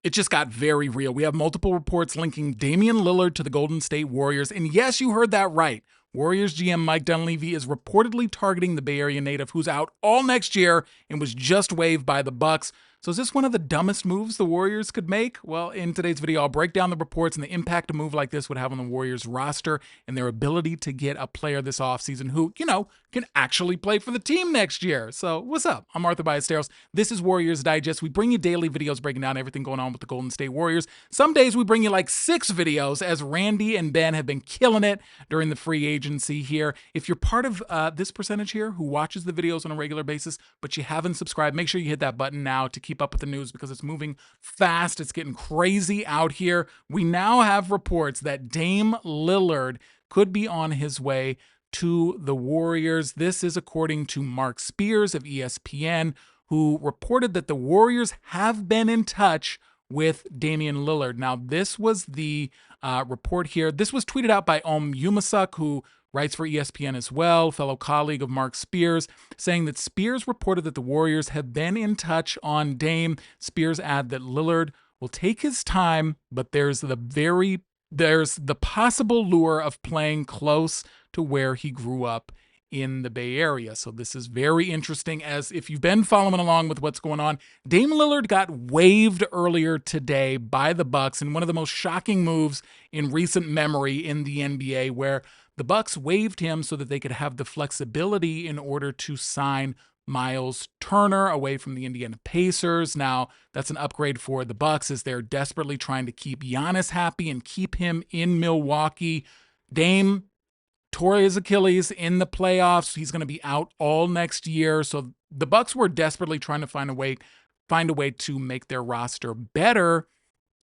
It just got very real. We have multiple reports linking Damian Lillard to the Golden State Warriors. And yes, you heard that right. Warriors GM Mike Dunleavy is reportedly targeting the Bay Area native who's out all next year and was just waived by the Bucks. So is this one of the dumbest moves the Warriors could make? Well, in today's video, I'll break down the reports and the impact a move like this would have on the Warriors roster and their ability to get a player this offseason who, can actually play for the team next year. So what's up? I'm Arthur Ballesteros. This is Warriors Digest. We bring you daily videos breaking down everything going on with the Golden State Warriors. Some days we bring you like 6 videos as Randy and Ben have been killing it during the free agency here. If you're part of this percentage here who watches the videos on a regular basis, but you haven't subscribed, make sure you hit that button now to keep up with the news because it's moving fast. It's getting crazy out here. We now have reports that Dame Lillard could be on his way to the Warriors. This is according to Mark Spears of ESPN, who reported that the Warriors have been in touch with Damian Lillard. Now, this was the report here. This was tweeted out by Yumasuk, who writes for ESPN as well, fellow colleague of Mark Spears, saying that Spears reported that the Warriors have been in touch on Dame. Spears added that Lillard will take his time, but there's the possible lure of playing close to where he grew up in the Bay Area. So this is very interesting, as if you've been following along with what's going on, Dame Lillard got waived earlier today by the Bucks in one of the most shocking moves in recent memory in the NBA, where the Bucks waived him so that they could have the flexibility in order to sign Miles Turner away from the Indiana Pacers. Now, that's an upgrade for the Bucks as they're desperately trying to keep Giannis happy and keep him in Milwaukee. Dame tore his Achilles in the playoffs. He's going to be out all next year. So the Bucks were desperately trying to find a way to make their roster better,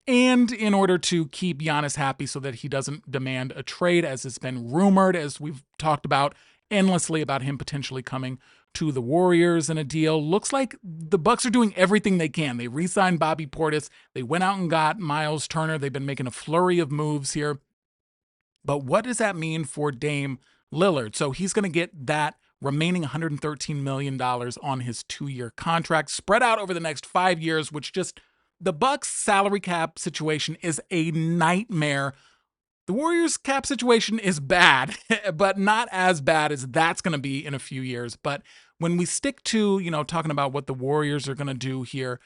and in order to keep Giannis happy so that he doesn't demand a trade, as it's been rumored, as we've talked about endlessly about him potentially coming to the Warriors in a deal. Looks like the Bucks are doing everything they can. They re-signed Bobby Portis. They went out and got Miles Turner. They've been making a flurry of moves here. But what does that mean for Dame Lillard? So he's going to get that remaining $113 million on his 2-year contract spread out over the next 5 years, which just... The Bucks salary cap situation is a nightmare. The Warriors cap situation is bad, but not as bad as that's going to be in a few years. But when we stick to, talking about what the Warriors are going to do here,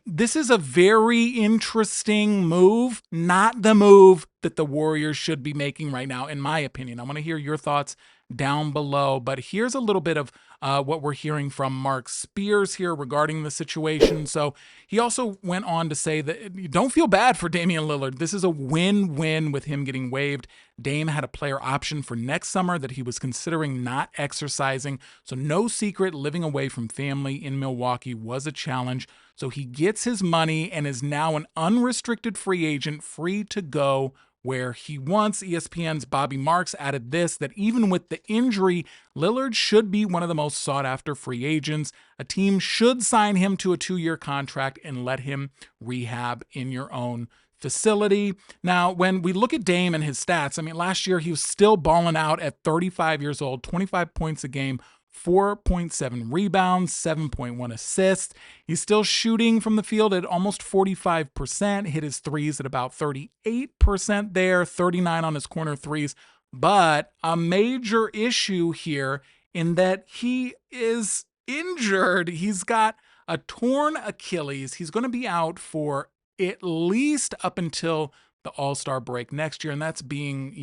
this is a very interesting move, not the move that the Warriors should be making right now, in my opinion. I want to hear your thoughts down below, but here's a little bit of what we're hearing from Mark Spears here regarding the situation. So he also went on to say that don't feel bad for Damian Lillard. This is a win-win with him getting waived. Dame had a player option for next summer that he was considering not exercising. So no secret, living away from family in Milwaukee was a challenge. So he gets his money and is now an unrestricted free agent, free to go where he wants. ESPN's Bobby Marks added this, that even with the injury, Lillard should be one of the most sought-after free agents. A team should sign him to a 2-year contract and let him rehab in your own facility. Now, when we look at Dame and his stats, last year he was still balling out at 35 years old, 25 points a game, 4.7 rebounds, 7.1 assists. He's still shooting from the field at almost 45%, hit his threes at about 38% there, 39 on his corner threes. But a major issue here in that he is injured. He's got a torn Achilles. He's going to be out for at least up until the All-Star break next year, and that's being,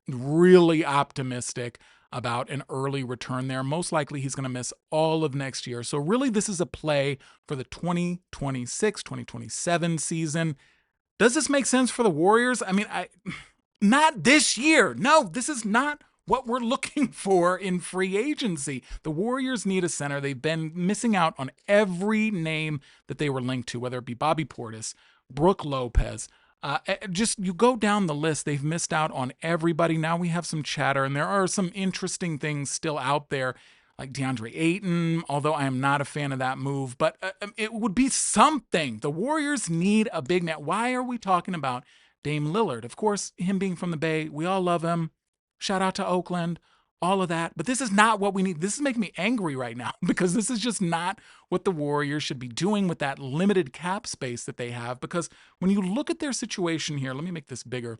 really optimistic about an early return there. Most likely he's going to miss all of next year. So really this is a play for the 2026-2027 season. Does this make sense for the Warriors? Not this year. No, this is not what we're looking for in free agency. The Warriors need a center. They've been missing out on every name that they were linked to, whether it be Bobby Portis, Brook Lopez, you go down the list, they've missed out on everybody. Now we have some chatter, and there are some interesting things still out there, like DeAndre Ayton, although I am not a fan of that move. But it would be something. The Warriors need a big man. Why are we talking about Dame Lillard? Of course, him being from the Bay, we all love him. Shout out to Oakland. all of that. But this is not what we need. This is making me angry right now because this is just not what the Warriors should be doing with that limited cap space that they have. Because when you look at their situation here, let me make this bigger.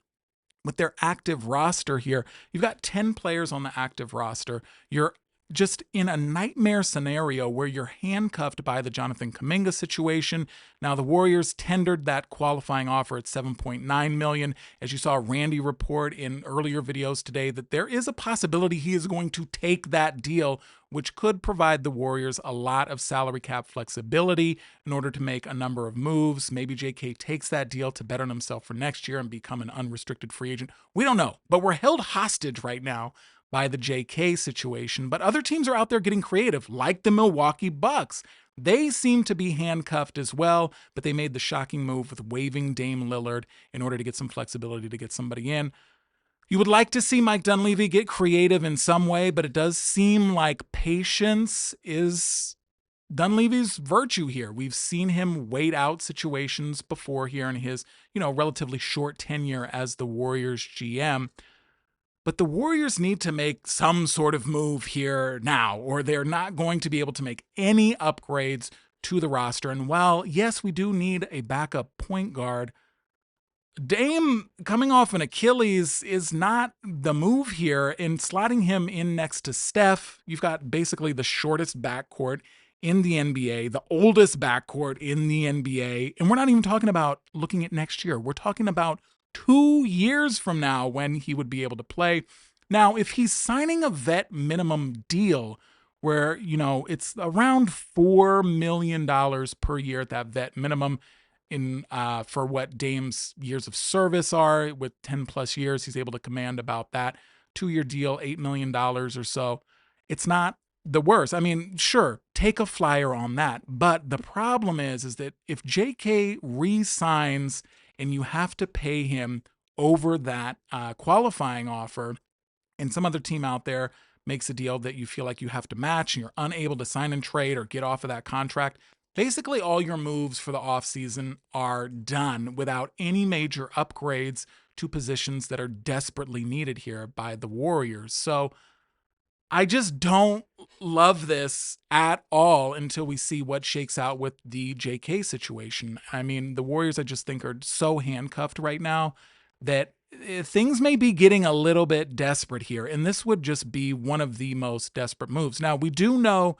With their active roster here, you've got 10 players on the active roster. You're just in a nightmare scenario where you're handcuffed by the Jonathan Kuminga situation. Now, the Warriors tendered that qualifying offer at $7.9 million. As you saw Randy report in earlier videos today, that there is a possibility he is going to take that deal, which could provide the Warriors a lot of salary cap flexibility in order to make a number of moves. Maybe JK takes that deal to better himself for next year and become an unrestricted free agent. We don't know, but we're held hostage right now by the JK situation. But other teams are out there getting creative, like the Milwaukee Bucks. They seem to be handcuffed as well, but they made the shocking move with waiving Dame Lillard in order to get some flexibility to get somebody in. You would like to see Mike Dunleavy get creative in some way, but it does seem like patience is Dunleavy's virtue here. We've seen him wait out situations before here in his, relatively short tenure as the Warriors GM. But the Warriors need to make some sort of move here now, or they're not going to be able to make any upgrades to the roster. And while, yes, we do need a backup point guard, Dame coming off an Achilles is not the move here. In slotting him in next to Steph, you've got basically the shortest backcourt in the NBA, the oldest backcourt in the NBA. And we're not even talking about looking at next year. We're talking about 2 years from now when he would be able to play. Now, if he's signing a vet minimum deal where, it's around $4 million per year at that vet minimum in for what Dame's years of service are, with 10 plus years, he's able to command about that 2-year deal, $8 million or so. It's not the worst. I mean, sure, take a flyer on that. But the problem is that if JK re-signs and you have to pay him over that qualifying offer, and some other team out there makes a deal that you feel like you have to match and you're unable to sign and trade or get off of that contract, basically all your moves for the offseason are done without any major upgrades to positions that are desperately needed here by the Warriors. So I just don't love this at all until we see what shakes out with the JK situation. I mean, the Warriors, I just think, are so handcuffed right now that things may be getting a little bit desperate here. And this would just be one of the most desperate moves. Now, we do know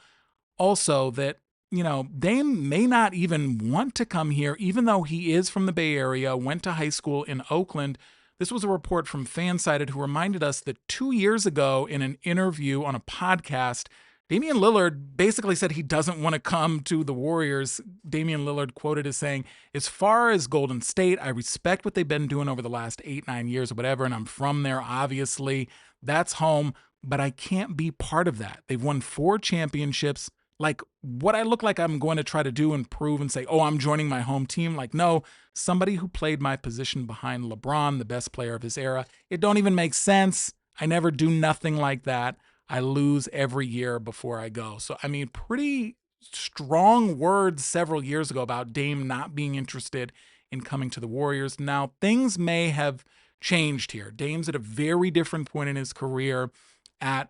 also that, Dame may not even want to come here, even though he is from the Bay Area, went to high school in Oakland. This was a report from Fansided who reminded us that 2 years ago in an interview on a podcast, Damian Lillard basically said he doesn't want to come to the Warriors. Damian Lillard quoted as saying, "As far as Golden State, I respect what they've been doing over the last 8-9 years or whatever, and I'm from there, obviously. That's home, but I can't be part of that. They've won 4 championships. Like, what I look like I'm going to try to do and prove and say, oh, I'm joining my home team. Like, no, somebody who played my position behind LeBron, the best player of his era. It don't even make sense. I never do nothing like that. I lose every year before I go." So, I mean, pretty strong words several years ago about Dame not being interested in coming to the Warriors. Now, things may have changed here. Dame's at a very different point in his career.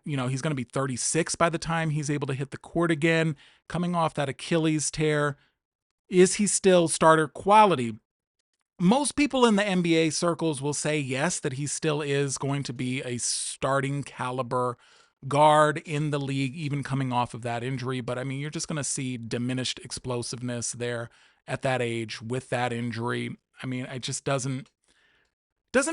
He's going to be 36 by the time he's able to hit the court again, coming off that Achilles tear. Is he still starter quality? Most people in the NBA circles will say yes, that he still is going to be a starting caliber guard in the league, even coming off of that injury. But I mean, you're just going to see diminished explosiveness there at that age with that injury. I mean, it just doesn't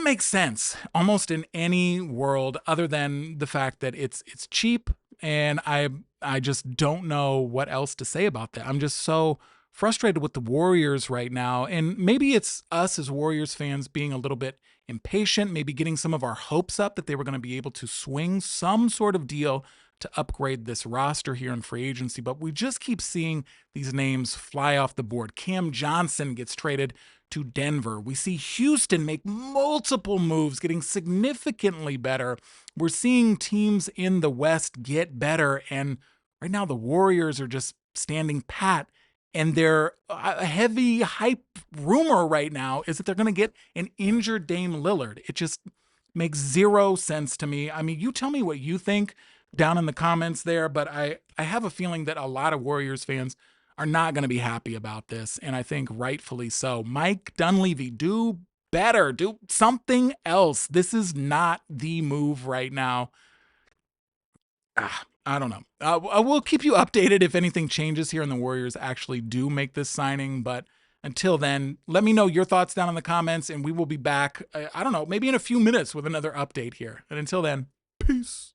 make sense almost in any world other than the fact that it's cheap, and I just don't know what else to say about that. I'm just so frustrated with the Warriors right now, and maybe it's us as Warriors fans being a little bit impatient, maybe getting some of our hopes up that they were going to be able to swing some sort of deal to upgrade this roster here in free agency, but we just keep seeing these names fly off the board. Cam Johnson gets traded to Denver. We see Houston make multiple moves, getting significantly better. We're seeing teams in the West get better, and right now the Warriors are just standing pat. And their heavy hype rumor right now is that they're going to get an injured Dame Lillard. Makes zero sense to me. I mean, you tell me what you think down in the comments there, but I have a feeling that a lot of Warriors fans are not going to be happy about this, and I think rightfully so. Mike Dunleavy, do better. Do something else. This is not the move right now. I don't know. I will keep you updated if anything changes here and the Warriors actually do make this signing. But until then, let me know your thoughts down in the comments, and we will be back, I don't know, maybe in a few minutes with another update here. And until then, peace.